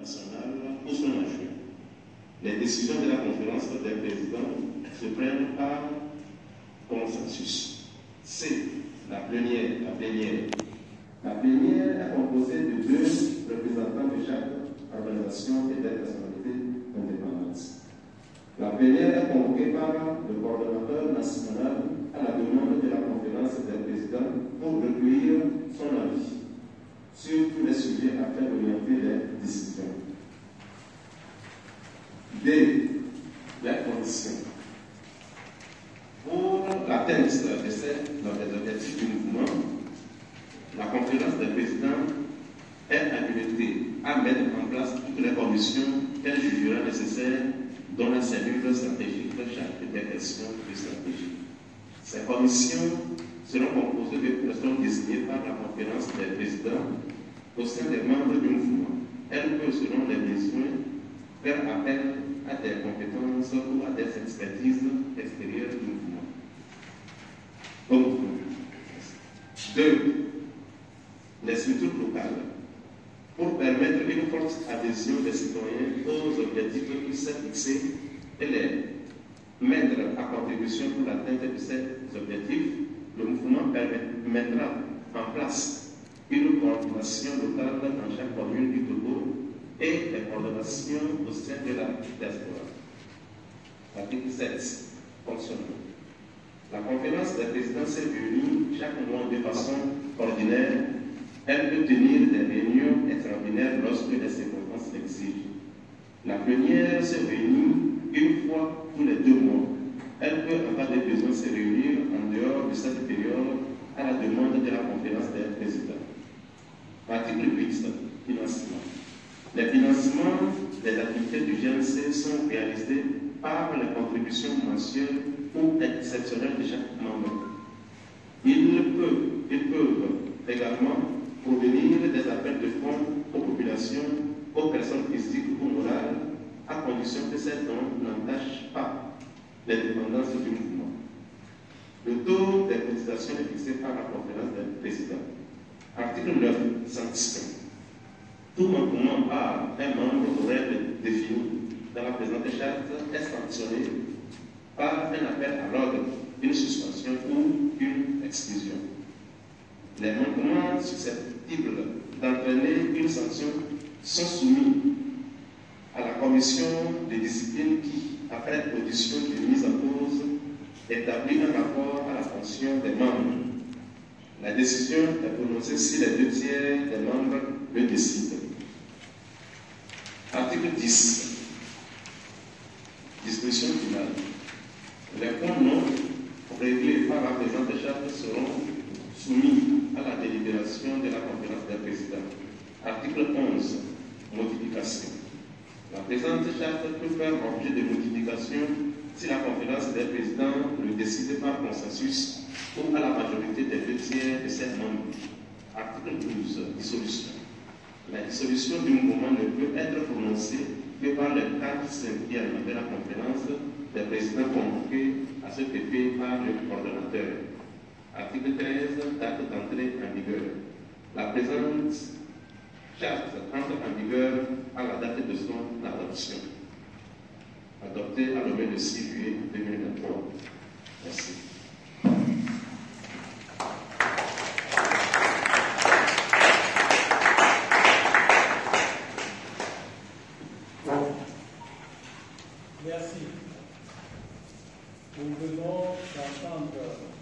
nationale ou son adjoint. Les décisions de la conférence des présidents se prennent par consensus. C. La plénière. La plénière est composée de 2 représentants de chaque organisation et des personnalités indépendantes. La plénière est convoquée par le coordonnateur national à la demande de la conférence des présidents pour recueillir son avis sur tous les sujets afin d'orienter les décisions. D. Les conditions. Pour l'atteinte de ces objectifs du mouvement, la conférence des présidents est habilitée à mettre en place toutes les commissions qu'elle jugera nécessaires dans la cellule stratégique chargée des questions de stratégie. Ces commissions seront composées de personnes désignées par la conférence des présidents au sein des membres du mouvement. Elles peuvent, selon les besoins, faire appel à des compétences ou à des expertises extérieures du mouvement. Donc, 2. Les structures locales. Pour permettre une forte adhésion des citoyens aux objectifs qui sont fixés et les mettre à contribution pour l'atteinte de ces objectifs, le mouvement mettra en place une coordination locale dans chaque commune du Togo et les coordinations au sein de la diaspora. Article 7. Fonctionnement. La conférence des présidents s'est réunie chaque mois de façon ordinaire. Elle peut tenir des réunions extraordinaires lorsque les circonstances l'exigent. La plénière se réunit une fois tous les 2 mois. Elle peut, en cas de besoin, se réunir en dehors de cette période à la demande de la conférence des présidents. Article 8. Financement. Les financements des activités du GNC sont réalisés par les contributions mensuelles ou exceptionnelles de chaque membre. Ils peuvent également provenir des appels de fonds aux populations, aux personnes physiques ou morales, à condition que ces dons n'entachent pas les dépendances du mouvement. Le taux des cotisations est fixé par la conférence des présidents. Article 9. Sanction. Tout manquement par un membre aux règles définies dans la présente charte est sanctionné par un appel à l'ordre, une suspension ou une exclusion. Les manquements susceptibles d'entraîner une sanction sont soumis à la commission de discipline qui, après audition de mise en cause, établit un rapport à la fonction des membres. La décision est prononcée si les 2 tiers des membres le décident. Article 10. Disposition finale. Les points non réglés par la présente charte seront soumis à la délibération de la conférence des présidents. Article 11. Modification. La présente charte peut faire objet de modification si la conférence des présidents le décide par consensus ou à la majorité des 2 tiers de ses membres. Article 12. Dissolution. La dissolution du mouvement ne peut être prononcée que par les 4 cinquièmes de la conférence des présidents convoqués à cet effet par le coordonnateur. Article 13. Date d'entrée en vigueur. La présente charte entre en vigueur à la date de son adoption. Adoptée à le 6 juillet 2023. Merci. Merci. Nous venons d'entendre